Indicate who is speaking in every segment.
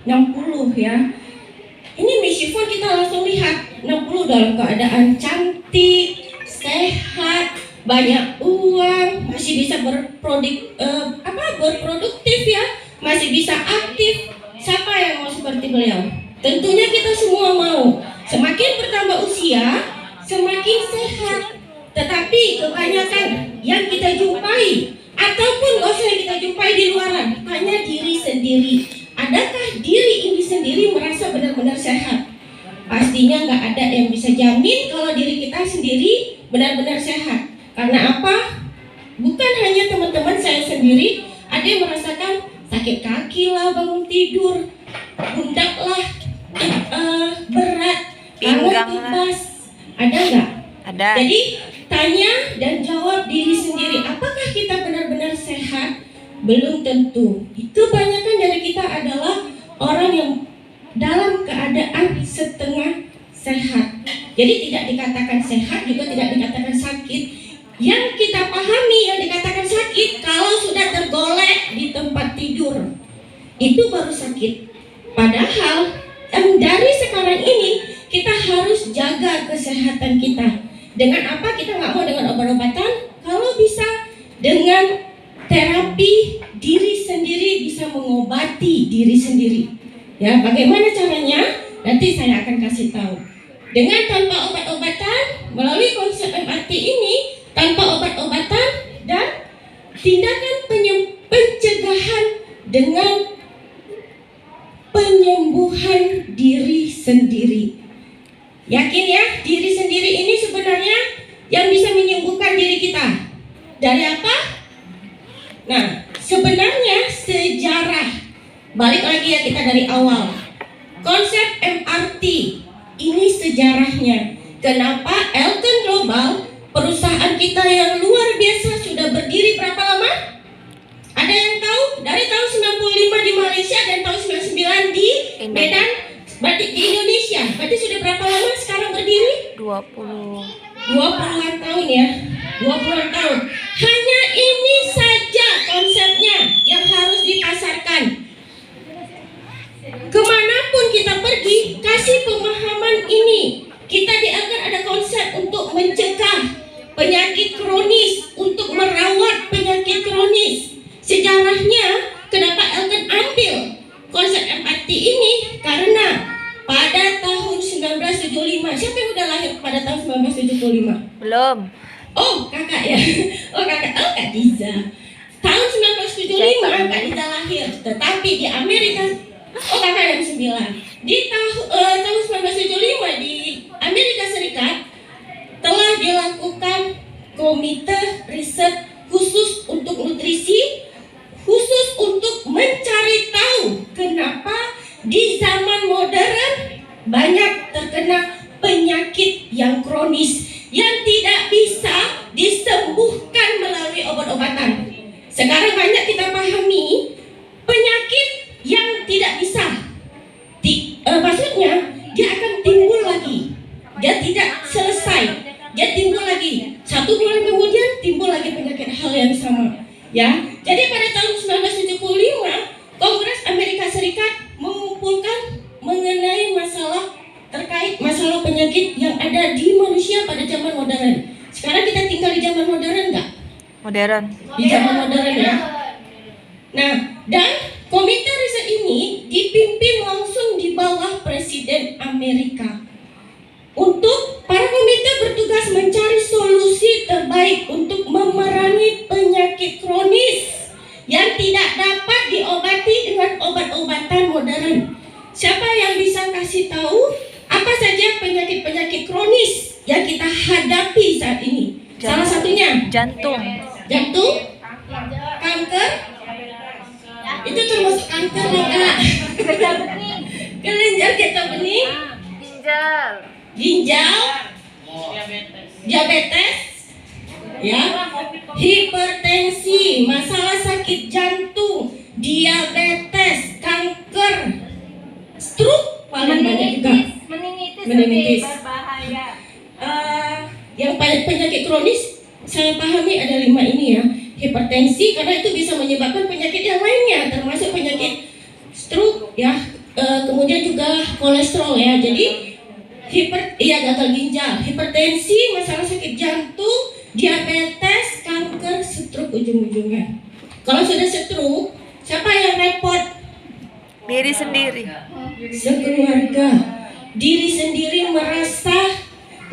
Speaker 1: 60 ya. Ini Miss Chiffon kita langsung lihat 60 dalam keadaan cantik, sehat, banyak uang, masih bisa berproduktif ya, masih bisa aktif. Siapa yang mau seperti beliau? Tentunya kita semua mau. Semakin bertambah usia, semakin sehat. Tetapi kebanyakan yang kita jumpai, ataupun gak usah yang kita jumpai di luaran, tanya diri sendiri. Adakah diri ini sendiri merasa benar-benar sehat? Pastinya nggak ada yang bisa jamin kalau diri kita sendiri benar-benar sehat. Karena apa? Bukan hanya teman-teman saya sendiri, ada yang merasakan sakit kaki lah bangun tidur, pundak lah berat,
Speaker 2: pinggang
Speaker 1: tupas. Ada nggak?
Speaker 2: Ada.
Speaker 1: Jadi tanya dan jawab diri sendiri, apakah kita benar-benar sehat? Belum tentu. Itu banyakkan dari kita adalah orang yang dalam keadaan setengah sehat. Jadi tidak dikatakan sehat, juga tidak dikatakan sakit. Yang kita pahami yang dikatakan sakit kalau sudah tergolek di tempat tidur, itu baru sakit. Padahal dari sekarang ini kita harus jaga kesehatan kita. Dengan apa? Kita nggak mau dengan obat-obatan. Kalau bisa dengan terapi diri sendiri, bisa mengobati diri sendiri. Ya, bagaimana caranya? Nanti saya akan kasih tahu. Dengan tanpa obat-obatan, melalui konsep MRT ini, tanpa obat-obatan dan tindakan pencegahan dengan penyembuhan diri sendiri. Yakin ya, diri sendiri ini sebenarnya yang bisa menyembuhkan diri kita. Dari apa? Nah, sebenarnya sejarah, balik lagi ya kita dari awal. Konsep MRT ini sejarahnya. Kenapa Elton Global, perusahaan kita yang luar biasa, sudah berdiri berapa lama? Ada yang tahu? Dari tahun 95 di Malaysia dan tahun 99 di Medan, berarti di Indonesia. Berarti sudah berapa lama sekarang berdiri? 20-an tahun ya. 20-an tahun. Hanya ini saja konsepnya yang harus dipasarkan. Kemanapun kita pergi, kasih pemahaman ini. Kita akan ada konsep untuk mencegah penyakit kronis, untuk merawat penyakit kronis. Sejarahnya, kenapa Elton ambil konsep MRT ini? Karena pada tahun 1975, siapa yang udah lahir pada tahun 1975?
Speaker 2: Belum.
Speaker 1: Oh, kakak ya. Oh, kakak. Oh, Kak Diza. Tahun 1975 Kak Diza lahir. Tetapi di Amerika, oh kakak yang 9. Di tahun 1975 di Amerika Serikat telah dilakukan komite riset khusus untuk nutrisi, khusus untuk mencari tahu kenapa di zaman modern banyak terkena penyakit yang kronis yang tidak bisa disembuhkan melalui obat-obatan. Sekarang banyak kita pahami penyakit yang tidak bisa maksudnya dia akan timbul lagi, dia tidak selesai, dia timbul lagi, 1 bulan kemudian timbul lagi penyakit hal yang sama ya. Jadi pada tahun 1975 Kongres Amerika Serikat mengumpulkan mengenai masalah terkait masalah penyakit yang ada di manusia pada zaman modern. Sekarang kita tinggal di zaman modern nggak?
Speaker 2: Modern.
Speaker 1: Di zaman modern ya. Nah, dan komite riset ini dipimpin langsung di bawah Presiden Amerika. Untuk para komite bertugas mencari solusi terbaik untuk memerangi penyakit kronis yang tidak dapat diobati dengan obat-obatan modern. Siapa yang bisa kasih tahu apa saja penyakit-penyakit kronis yang kita hadapi saat ini? Salah satunya
Speaker 2: Jantung.
Speaker 1: jantung, kanker, itu termasuk kanker ya Kak. Kelenjar getah bening, ginjal, diabetes, ya, hipertensi, masalah sakit jantung, diabetes, kanker, stroke paling banyak juga, meningitis. Yang penyakit kronis saya pahami ada 5 ini ya. Hipertensi karena itu bisa menyebabkan penyakit yang lainnya, termasuk penyakit stroke ya, kemudian juga kolesterol ya. Jadi gagal ginjal, hipertensi, masalah sakit jantung, diabetes, kanker, stroke ujung-ujungnya. Kalau sudah stroke, siapa yang repot?
Speaker 2: Diri sendiri.
Speaker 1: Sekeluarga. Diri sendiri merasa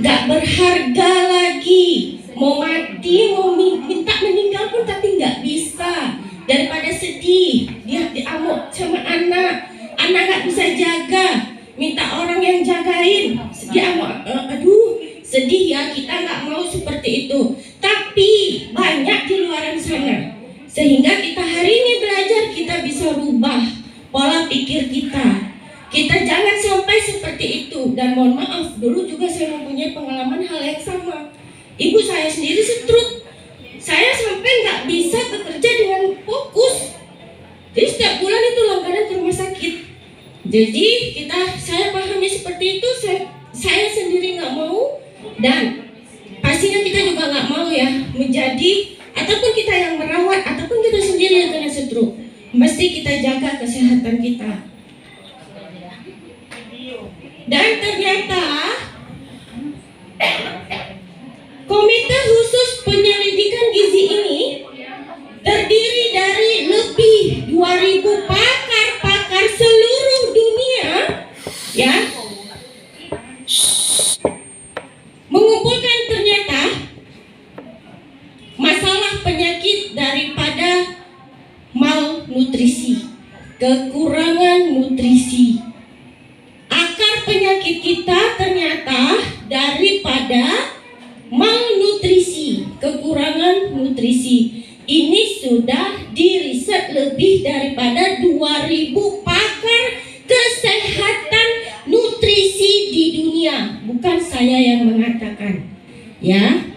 Speaker 1: gak berharga lagi. Mau mati, mau minta meninggal pun tapi gak bisa. Daripada sedih, dia diamuk sama anak gak bisa jaga, minta orang yang jagain, dia aduh sedih ya. Kita nggak mau seperti itu, tapi banyak di luar sana. Sehingga kita hari ini belajar, kita bisa rubah pola pikir kita. Kita jangan sampai seperti itu. Dan mohon maaf, dulu juga saya mempunyai pengalaman hal yang sama. Ibu saya sendiri stroke, saya sampai nggak bisa bekerja dengan fokus. Jadi setiap bulan itu langganan ke rumah sakit. Jadi saya pahami seperti itu, saya sendiri nggak mau, dan pastinya kita juga nggak mau ya menjadi, ataupun kita yang merawat, ataupun kita sendiri yang kena stroke. Mesti kita jaga kesehatan kita. Dan ternyata Komite Khusus Penyelidikan Gizi ini terdiri dari lebih 2.000 pakar seluruh dunia ya, mengumpulkan ternyata masalah penyakit daripada malnutrisi, kekurangan nutrisi. Akar penyakit kita ternyata daripada malnutrisi, kekurangan nutrisi. Ini sudah diriset lebih daripada 2.000 pakar kesehatan nutrisi di dunia. Bukan saya yang mengatakan ya.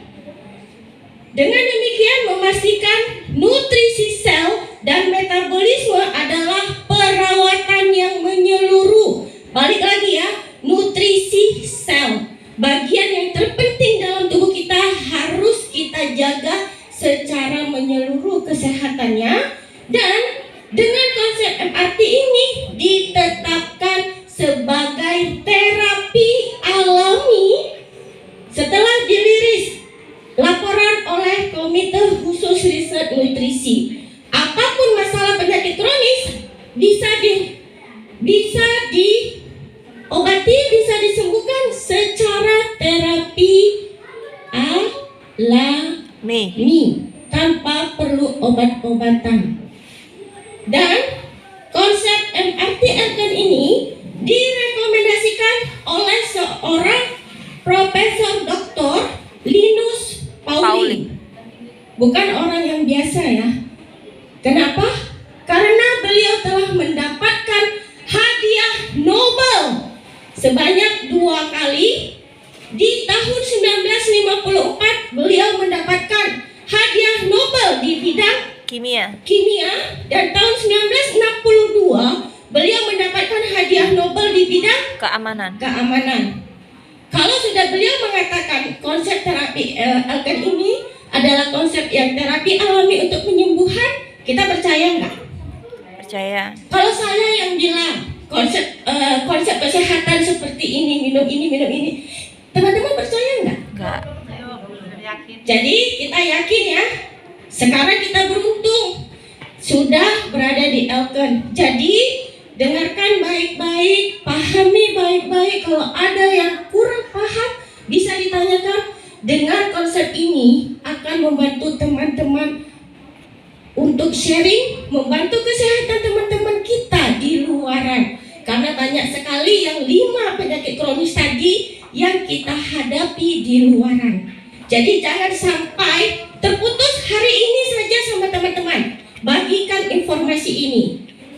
Speaker 1: Dengan demikian memastikan nutrisi sel dan metabolisme adalah perawatan yang menyeluruh. Balik lagi ya, nutrisi sel, bagian yang terpenting dalam tubuh kita, harus kita jaga secara menyeluruh kesehatannya. Dan dengan konsep MRT ini ditetapkan sebagai terapi alami setelah dirilis laporan oleh Komite Khusus Riset Nutrisi. Apapun masalah penyakit kronis bisa diobati, bisa disembuhkan secara terapi alami tanpa perlu obat-obatan. Dan konsep MRT Elkan ini direkomendasikan oleh seorang Profesor Dr. Linus Pauling. Bukan orang yang biasa ya. Kenapa? Karena beliau telah mendapatkan hadiah Nobel sebanyak 2 kali. Di tahun 1954 beliau mendapatkan hadiah Nobel di bidang kimia, dan tahun 1962 beliau mendapatkan hadiah Nobel di bidang keamanan. Kalau sudah beliau mengatakan konsep terapi Elkan ini adalah konsep yang terapi alami untuk penyembuhan, kita percaya nggak?
Speaker 2: Percaya.
Speaker 1: Kalau saya yang bilang konsep kesehatan seperti ini, minum ini, teman-teman percaya nggak?
Speaker 2: Enggak.
Speaker 1: Jadi kita yakin ya, sekarang kita beruntung sudah berada di Elkan. Jadi dengarkan baik-baik, pahami baik-baik. Kalau ada yang kurang paham, bisa ditanyakan. Dengan konsep ini akan membantu teman-teman untuk sharing, membantu kesehatan teman-teman kita di luaran. Karena banyak sekali yang 5 penyakit kronis tadi yang kita hadapi di luaran. Jadi jangan sampai terputus hari ini saja sama teman-teman. Bagikan informasi ini.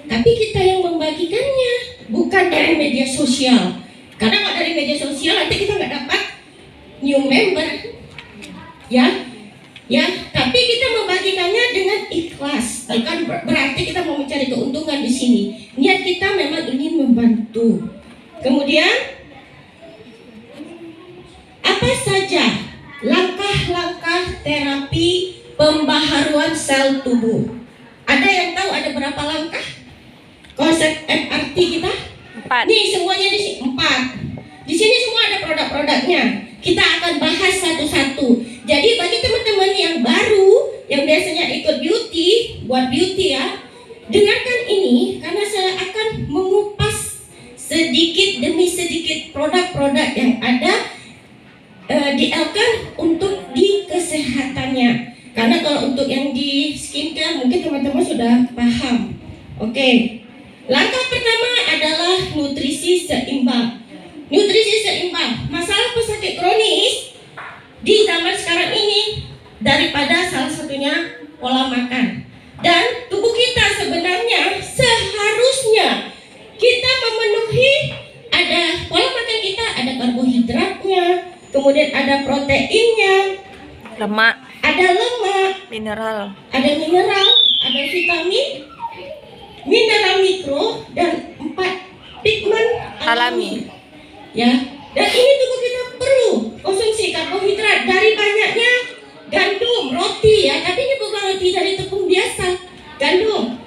Speaker 1: Tapi kita yang membagikannya, bukan dari media sosial. Karena kalau dari media sosial nanti kita nggak dapat new member. Ya, tapi kita membagikannya dengan ikhlas. Bukan berarti kita mau mencari keuntungan di sini. Niat kita memang ingin membantu. Kemudian apa saja langkah-langkah terapi pembaharuan sel tubuh? Ada yang tahu ada berapa langkah konsep MRT kita?
Speaker 2: 4.
Speaker 1: Nih semuanya di sini 4. Di sini semua ada produk-produknya. Kita akan bahas satu-satu. Jadi bagi teman-teman yang baru, yang biasanya ikut beauty, buat beauty ya, dengarkan ini karena saya akan mengupas sedikit demi sedikit produk-produk yang ada di Elkan untuk di kesehatannya. Karena kalau untuk yang di skincare mungkin teman-teman sudah paham. Oke. Langkah pertama adalah nutrisi seimbang. Nutrisi seimbang. Masalah pesakit kronis di zaman sekarang ini daripada salah satunya pola makan. Dan tubuh kita sebenarnya seharusnya kita memenuhi, ada pola makan kita, ada karbohidratnya, kemudian ada proteinnya,
Speaker 2: Lemak,
Speaker 1: ada lemak,
Speaker 2: mineral.
Speaker 1: ada mineral, ada vitamin, mineral mikro, dan 4 pigmen alami. Ya, dan ini tubuh kita perlu konsumsi karbohidrat dari banyaknya gandum, roti ya, tapi ini bukan roti dari tepung biasa, gandum.